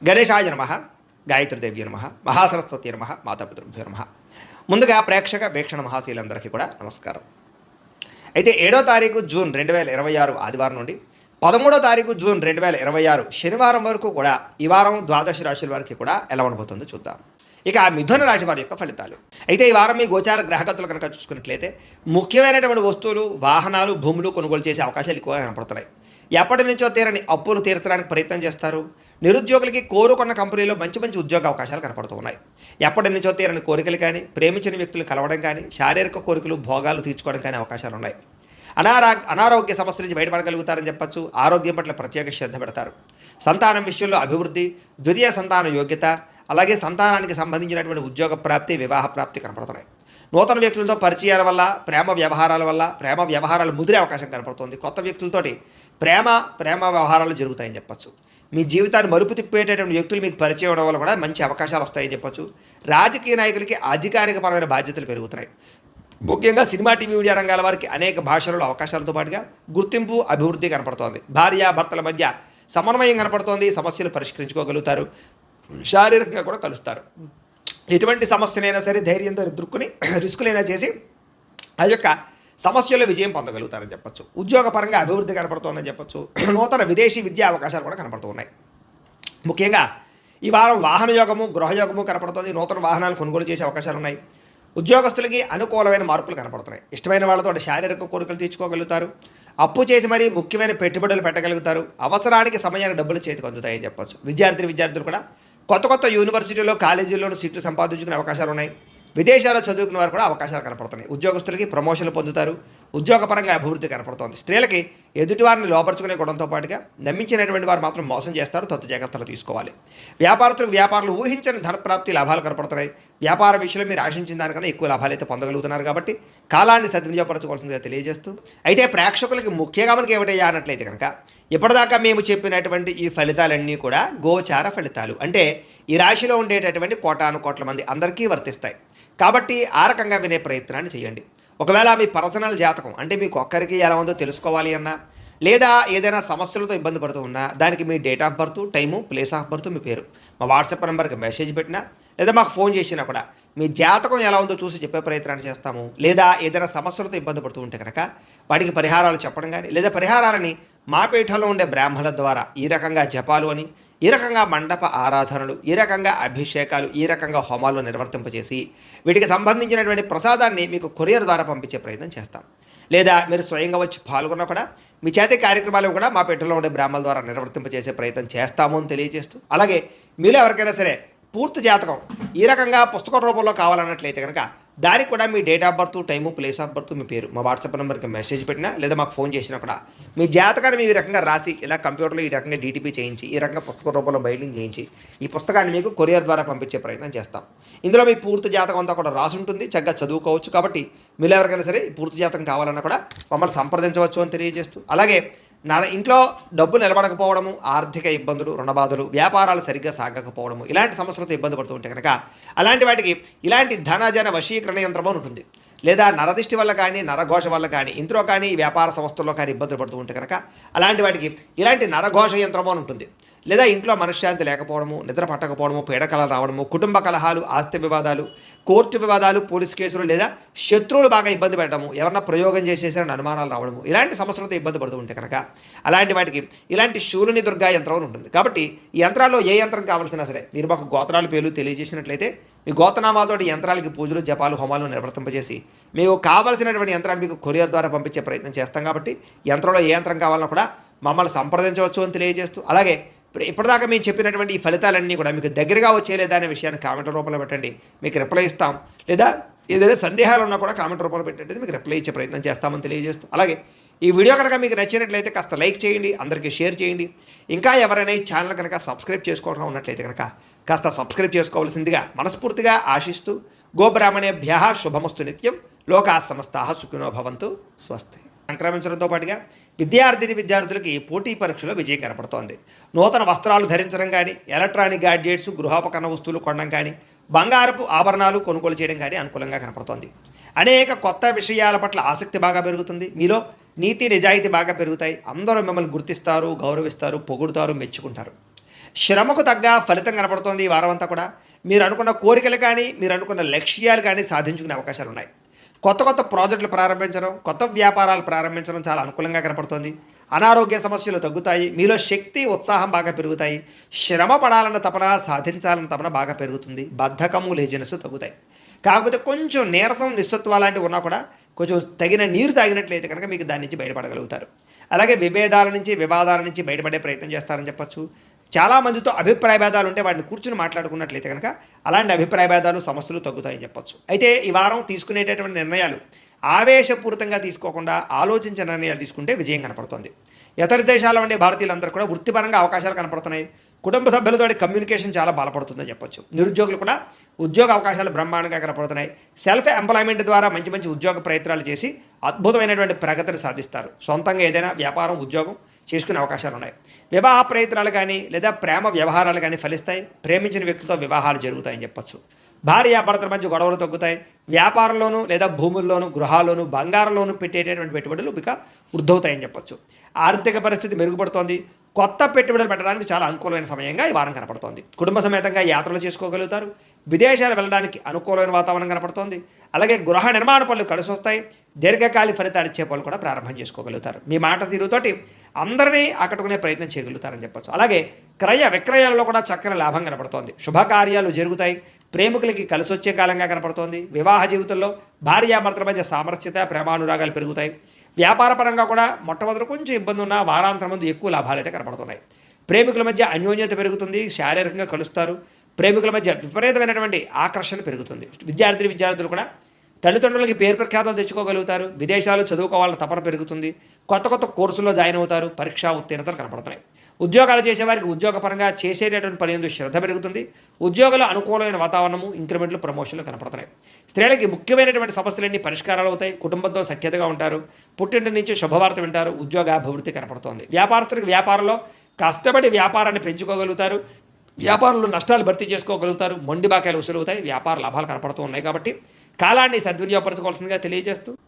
గణేశాయ నమ, గాయత్రీదేవి నమ, మహాసరస్వతి నమ, మాతాపితృభ్యో నమ. ముందుగా ప్రేక్షక వీక్షణ మహాశీలందరికీ కూడా నమస్కారం. అయితే 7వ తారీఖు జూన్ 2026 ఆదివారం నుండి 13వ తారీఖు జూన్ 2026 శనివారం వరకు కూడా ఈ వారం ద్వాదశ రాశుల వారికి కూడా ఎలా ఉండబోతుందో చూద్దాం. ఇక మిథున రాశి వారి యొక్క ఫలితాలు. అయితే ఈ వారం మీ గోచార గ్రహగతులు కనుక చూసుకున్నట్లయితే ముఖ్యమైనటువంటి వస్తువులు, వాహనాలు, భూములు కొనుగోలు చేసే అవకాశాలు ఎక్కువగా కనపడుతున్నాయి. ఎప్పటి నుంచో తీరని అప్పులు తీర్చడానికి ప్రయత్నం చేస్తారు. నిరుద్యోగులకి కోరుకున్న కంపెనీలో మంచి మంచి ఉద్యోగ అవకాశాలు కనపడుతూ ఉన్నాయి. ఎప్పటి నుంచో తీరని కోరికలు కానీ, ప్రేమించిన వ్యక్తులు కలవడం కానీ, శారీరక కోరికలు, భోగాలు తీర్చుకోవడం కానీ అవకాశాలు ఉన్నాయి. అనారోగ్య సమస్యల నుంచి బయటపడగలుగుతారని చెప్పచ్చు. ఆరోగ్యం పట్ల ప్రత్యేక శ్రద్ధ పెడతారు. సంతానం విషయంలో అభివృద్ధి, ద్వితీయ సంతాన యోగ్యత, అలాగే సంతానానికి సంబంధించినటువంటి ఉద్యోగ ప్రాప్తి, వివాహ ప్రాప్తి కనపడుతున్నాయి. నూతన వ్యక్తులతో పరిచయాల వల్ల, ప్రేమ వ్యవహారాలు ముదిరే అవకాశం కనపడుతుంది. కొత్త వ్యక్తులతోటి ప్రేమ వ్యవహారాలు జరుగుతాయని చెప్పచ్చు. మీ జీవితాన్ని మలుపు తిప్పేటటువంటి వ్యక్తులు మీకు పరిచయం అవడం వల్ల కూడా మంచి అవకాశాలు వస్తాయని చెప్పచ్చు. రాజకీయ నాయకులకి అధికారికపరమైన బాధ్యతలు పెరుగుతున్నాయి. ముఖ్యంగా సినిమా, టీవీ, మీడియా రంగాల వారికి అనేక భాషలలో అవకాశాలతో పాటుగా గుర్తింపు, అభివృద్ధి కనపడుతోంది. భార్యాభర్తల మధ్య సమన్వయం కనపడుతోంది. సమస్యలు పరిష్కరించుకోగలుగుతారు. శారీరకంగా కూడా కలుస్తారు. ఎటువంటి సమస్యలైనా సరే ధైర్యంతో ఎదుర్కొని రిస్కులైనా చేసి ఆ యొక్క సమస్యల్లో విజయం పొందగలుగుతారని చెప్పచ్చు. ఉద్యోగపరంగా అభివృద్ధి కనపడుతోందని చెప్పచ్చు. నూతన విదేశీ విద్యా అవకాశాలు కూడా కనపడుతున్నాయి. ముఖ్యంగా ఈ వారం వాహన యోగము, గృహయోగము కనపడుతుంది. నూతన వాహనాలు కొనుగోలు చేసే అవకాశాలు ఉన్నాయి. ఉద్యోగస్తులకి అనుకూలమైన మార్పులు కనపడుతున్నాయి. ఇష్టమైన వాళ్ళతో శారీరక కోరికలు తీర్చుకోగలుగుతారు. అప్పు చేసి మరీ ముఖ్యమైన పెట్టుబడులు పెట్టగలుగుతారు. అవసరానికి సమయానికి డబ్బులు చేతికి అందుతాయని చెప్పచ్చు. విద్యార్థులు కూడా కొత్త యూనివర్సిటీలో, కాలేజీల్లోనూ సీట్లు సంపాదించుకునే అవకాశాలు ఉన్నాయి. విదేశాల్లో చదువుకునే వారు కూడా అవకాశాలు కనపడుతున్నాయి. ఉద్యోగస్తులకి ప్రమోషన్లు పొందుతారు. ఉద్యోగపరంగా అభివృద్ధి కనపడుతోంది. స్త్రీలకి ఎదుటివారిని లోపరుచుకునే గుణంతో పాటుగా నమ్మించినటువంటి వారు మాత్రం మోసం చేస్తారు. తొత్తు జాగ్రత్తలు తీసుకోవాలి. వ్యాపారస్తులకు వ్యాపారాలు ఊహించని ధనప్రాప్తి, లాభాలు కనపడుతున్నాయి. వ్యాపార విషయంలో మీరు ఆశించిన దానికన్నా ఎక్కువ లాభాలు అయితే పొందగలుగుతున్నారు. కాబట్టి కాలాన్ని సద్వినియోగపరచుకోవాల్సిందిగా తెలియజేస్తూ, అయితే ప్రేక్షకులకి ముఖ్యంగా మనకి ఏమిటయ్యా అన్నట్లయితే కనుక ఇప్పటిదాకా మేము చెప్పినటువంటి ఈ ఫలితాలన్నీ కూడా గోచార ఫలితాలు. అంటే ఈ రాశిలో ఉండేటటువంటి కోటాను కోట్ల మంది అందరికీ వర్తిస్తాయి. కాబట్టి ఆ రకంగా వినే ప్రయత్నాన్ని చేయండి. ఒకవేళ మీ పర్సనల్ జాతకం అంటే మీకు ఒక్కరికి ఎలా ఉందో తెలుసుకోవాలి అన్నా, లేదా ఏదైనా సమస్యలతో ఇబ్బంది పడుతూ ఉన్నా, దానికి మీ date of birth, time, place of birth, మీ పేరు మా వాట్సాప్ నెంబర్కి మెసేజ్ పెట్టినా, లేదా మాకు ఫోన్ చేసినా కూడా మీ జాతకం ఎలా ఉందో చూసి చెప్పే ప్రయత్నాన్ని చేస్తాము. లేదా ఏదైనా సమస్యలతో ఇబ్బంది పడుతూ ఉంటే కనుక వాటికి పరిహారాలు చెప్పడం కానీ, లేదా పరిహారాలని మా పీఠంలో ఉండే బ్రాహ్మణుల ద్వారా ఈ రకంగా జపాలు అని, ఈ రకంగా మండప ఆరాధనలు, ఈ రకంగా అభిషేకాలు, ఈ రకంగా హోమాలు నిర్వర్తింపజేసి వీటికి సంబంధించినటువంటి ప్రసాదాన్ని మీకు కొరియర్ ద్వారా పంపించే ప్రయత్నం చేస్తాం. లేదా మీరు స్వయంగా వచ్చి పాల్గొన్నా కూడా మీ చేతి కార్యక్రమాలు కూడా మా పీఠంలో ఉండే బ్రాహ్మణుల ద్వారా నిర్వర్తింపజేసే ప్రయత్నం చేస్తాము అని తెలియజేస్తూ, అలాగే మీరు ఎవరికైనా సరే పూర్తి జాతకం ఈ రకంగా పుస్తక రూపంలో కావాలన్నట్లయితే కనుక దానికి కూడా మీ date of birth, time, place of birth, మీ పేరు మా వాట్సాప్ నెంబర్కి మెసేజ్ పెట్టినా, లేదా మాకు ఫోన్ చేసినా కూడా మీ జాతకాన్ని మీ రకంగా రాసి ఇలా కంప్యూటర్లో ఈ రకంగా డీటీపీ చేయించి, ఈ రకంగా పుస్తక రూపంలో బైండింగ్ చేయించి ఈ పుస్తకాన్ని మీకు కొరియర్ ద్వారా పంపించే ప్రయత్నం చేస్తాం. ఇందులో మీ పూర్తి జాతకం అంతా కూడా రాసి ఉంటుంది. చక్కగా చదువుకోవచ్చు. కాబట్టి మీరు ఎవరికైనా సరే పూర్తి జాతకం కావాలన్నా కూడా మమ్మల్ని సంప్రదించవచ్చు అని తెలియజేస్తూ, అలాగే ఇంట్లో డబ్బు నిలబడకపోవడము, ఆర్థిక ఇబ్బందులు, రుణబాధలు, వ్యాపారాలు సరిగ్గా సాగకపోవడము, ఇలాంటి సమస్యలతో ఇబ్బంది పడుతూ ఉంటే కనుక అలాంటి వాటికి ఇలాంటి ధనజన వశీకరణ యంత్రము ఉంటుంది. లేదా నరదిష్టి వల్ల కానీ, నరఘోష వల్ల కానీ, ఇంట్లో కానీ, వ్యాపార సంస్థల్లో కానీ ఇబ్బందులు పడుతూ ఉంటే కనుక అలాంటి వాటికి ఇలాంటి నరఘోష యంత్రము అని ఉంటుంది. లేదా ఇంట్లో మనశ్శాంతి లేకపోవడము, నిద్ర పట్టకపోవడము, పీడకలలు రావడము, కుటుంబ కలహాలు, ఆస్తి వివాదాలు, కోర్టు వివాదాలు, పోలీస్ కేసులు, లేదా శత్రువులు బాగా ఇబ్బంది పెట్టడము, ఎవరన్నా ప్రయోగం చేసేసారని అనుమానాలు రావడము, ఇలాంటి సమస్యలతో ఇబ్బంది పడుతూ ఉంటే కనుక అలాంటి వాటికి ఇలాంటి శూలుని దుర్గా యంత్రం అని ఉంటుంది. కాబట్టి ఈ యంత్రాల్లో ఏ యంత్రం కావాల్సినా సరే మీరు మాకు గోత్రాలు పేర్లు తెలియజేసినట్లయితే మీ గోత్రనామాలతోటి యంత్రాలకి పూజలు, జపాలు, హోమాలు నిర్వర్తింపజేసి మీకు కావాల్సినటువంటి యంత్రాన్ని మీకు కొరియర్ ద్వారా పంపించే ప్రయత్నం చేస్తాం. కాబట్టి యంత్రంలో ఏ యంత్రం కావాలన్నా కూడా మమ్మల్ని సంప్రదించవచ్చు అని తెలియజేస్తూ, అలాగే ఇప్పటిదాకా మేము చెప్పినటువంటి ఈ ఫలితాలన్నీ కూడా మీకు దగ్గరగా వచ్చేలేదా అనే విషయాన్ని కామెంట్ రూపంలో పెట్టండి. మీకు రిప్లై ఇస్తాం. లేదా ఏదైనా సందేహాలు ఉన్నా కూడా కామెంట్ రూపంలో పెట్టండి, మీకు రిప్లై ఇచ్చే ప్రయత్నం చేస్తామని తెలియజేస్తూ, అలాగే ఈ వీడియో కనుక మీకు నచ్చినట్లయితే కాస్త లైక్ చేయండి, అందరికీ షేర్ చేయండి. ఇంకా ఎవరైనా ఈ ఛానల్ కనుక సబ్స్క్రైబ్ చేసుకోవడం ఉన్నట్లయితే కనుక కాస్త సబ్స్క్రైబ్ చేసుకోవాల్సిందిగా మనస్ఫూర్తిగా ఆశిస్తూ, గోబ్రాహ్మణేభ్యః శుభమస్తు నిత్యం, లోకా సమస్తాః సుఖినో భవంతు, స్వస్తి. సంక్రమించడంతో పాటుగా విద్యార్థులకి పోటీ పరీక్షలో విజయం కనపడుతోంది. నూతన వస్త్రాలు ధరించడం కానీ, ఎలక్ట్రానిక్ గ్యాడ్జెట్స్, గృహోపకరణ వస్తువులు కొనడం కానీ, బంగారపు ఆభరణాలు కొనుగోలు చేయడం కానీ అనుకూలంగా కనపడుతోంది. అనేక కొత్త విషయాల పట్ల ఆసక్తి బాగా పెరుగుతుంది. మీలో నీతి నిజాయితీ బాగా పెరుగుతాయి. అందరూ మిమ్మల్ని గుర్తిస్తారు, గౌరవిస్తారు, పొగుడుతారు, మెచ్చుకుంటారు. శ్రమకు తగ్గ ఫలితం కనపడుతోంది ఈ వారం అంతా కూడా. మీరు అనుకున్న కోరికలు కానీ, మీరు అనుకున్న లక్ష్యాలు కానీ సాధించుకునే అవకాశాలు ఉన్నాయి. కొత్త కొత్త ప్రాజెక్టులు ప్రారంభించడం, కొత్త వ్యాపారాలు ప్రారంభించడం చాలా అనుకూలంగా కనపడుతోంది. అనారోగ్య సమస్యలు తగ్గుతాయి. మీలో శక్తి, ఉత్సాహం బాగా పెరుగుతాయి. శ్రమ పడాలన్న తపన, సాధించాలన్న తపన బాగా పెరుగుతుంది. బద్ధకము, లేజినెస్ తగ్గుతాయి. కాకపోతే కొంచెం నీరసం, నిస్సత్వ లాంటివి ఉన్నా కూడా కొంచెం తగిన నీరు తాగినట్లయితే కనుక మీకు దాని నుంచి బయటపడగలుగుతారు. అలాగే విభేదాల నుంచి, వివాదాల నుంచి బయటపడే ప్రయత్నం చేస్తారని చెప్పొచ్చు. చాలామందితో అభిప్రాయ భేదాలు ఉంటే వాటిని కూర్చుని మాట్లాడుకున్నట్లయితే కనుక అలాంటి అభిప్రాయ భేదాలు, సమస్యలు తగ్గుతాయని చెప్పొచ్చు. అయితే ఈ వారం తీసుకునేటటువంటి నిర్ణయాలు ఆవేశపూరితంగా తీసుకోకుండా ఆలోచించిన నిర్ణయాలు తీసుకుంటే విజయం కనపడుతుంది. ఇతర దేశాల ఉండే భారతీయులందరూ కూడా వృత్తిపరంగా అవకాశాలు కనపడుతున్నాయి. కుటుంబ సభ్యులతో కమ్యూనికేషన్ చాలా బలపడుతుందని చెప్పొచ్చు. నిరుద్యోగులు కూడా ఉద్యోగ అవకాశాలు బ్రహ్మాండంగా కనపడుతున్నాయి. సెల్ఫ్ ఎంప్లాయ్మెంట్ ద్వారా మంచి మంచి ఉద్యోగ ప్రయత్నాలు చేసి అద్భుతమైనటువంటి ప్రగతిని సాధిస్తారు. సొంతంగా ఏదైనా వ్యాపారం, ఉద్యోగం చేసుకునే అవకాశాలు ఉన్నాయి. వివాహ ప్రయత్నాలు కానీ లేదా ప్రేమ వ్యవహారాలు కానీ ఫలిస్తాయి. ప్రేమించిన వ్యక్తులతో వివాహాలు జరుగుతాయని చెప్పొచ్చు. భార్యాభర్తల మధ్య గొడవలు తగ్గుతాయి. వ్యాపారంలోనూ లేదా భూముల్లోనూ, గృహాల్లోనూ, బంగారంలోనూ పెట్టేటటువంటి పెట్టుబడులు ఇక వృద్ధవుతాయని చెప్పొచ్చు. ఆర్థిక పరిస్థితి మెరుగుపడుతోంది. కొత్త పెట్టుబడులు పెట్టడానికి చాలా అనుకూలమైన సమయంగా ఈ వారం కనపడుతోంది. కుటుంబ సమేతంగా యాత్రలు చేసుకోగలుగుతారు. విదేశాలు వెళ్ళడానికి అనుకూలమైన వాతావరణం కనపడుతోంది. అలాగే గృహ నిర్మాణ పనులు కలిసి వస్తాయి. దీర్ఘకాలిక ఫలితాలు ఇచ్చే పనులు కూడా ప్రారంభం చేసుకోగలుగుతారు. మీ మాట తీరుతోటి అందరినీ ఆకట్టుకునే ప్రయత్నం చేయగలుగుతారని చెప్పొచ్చు. అలాగే క్రయ విక్రయాలలో కూడా చక్కని లాభం కనపడుతోంది. శుభకార్యాలు జరుగుతాయి. ప్రేమికులకి కలిసి వచ్చే కాలంగా కనపడుతోంది. వివాహ జీవితంలో భార్యాభర్తల మధ్య సామరస్యత, ప్రేమానురాగాలు పెరుగుతాయి. వ్యాపార పరంగా కూడా మొట్టమొదటి కొంచెం ఇబ్బంది ఉన్న వారాంతరం ముందు ఎక్కువ లాభాలు అయితే కనపడుతున్నాయి. ప్రేమికుల మధ్య అన్యోన్యత పెరుగుతుంది. శారీరకంగా కలుస్తారు. ప్రేమికుల మధ్య విపరీతమైనటువంటి ఆకర్షణ పెరుగుతుంది. విద్యార్థులు కూడా తల్లిదండ్రులకి పేరు ప్రఖ్యాతలు తెచ్చుకోగలుగుతారు. విదేశాలు చదువుకోవాలని తపన పెరుగుతుంది. కొత్త కొత్త కోర్సుల్లో జాయిన్ అవుతారు. పరీక్షా ఉత్తీర్ణతలు కనపడుతున్నాయి. ఉద్యోగాలు చేసేవారికి ఉద్యోగపరంగా చేసేటటువంటి పని ఎందు శ్రద్ధ పెరుగుతుంది. ఉద్యోగుల అనుకూలమైన వాతావరణము, ఇంక్రిమెంట్లు, ప్రమోషన్లు కనపడుతున్నాయి. స్త్రీలకి ముఖ్యమైనటువంటి సమస్యలన్నీ పరిష్కారాలు అవుతాయి. కుటుంబంతో సఖ్యతగా ఉంటారు. పుట్టింటి నుంచి శుభవార్త వింటారు. ఉద్యోగాభివృద్ధి కనపడుతోంది. వ్యాపారస్తులకు వ్యాపారంలో కష్టపడి వ్యాపారాన్ని పెంచుకోగలుగుతారు. వ్యాపారంలో నష్టాలు భర్తీ చేసుకోగలుగుతారు. మొండి బాకాయలు వసూలవుతాయి. వ్యాపార లాభాలు కనపడుతూ ఉన్నాయి. కాబట్టి కాలాన్ని సద్వినియోగపరచుకోవాల్సిందిగా తెలియజేస్తూ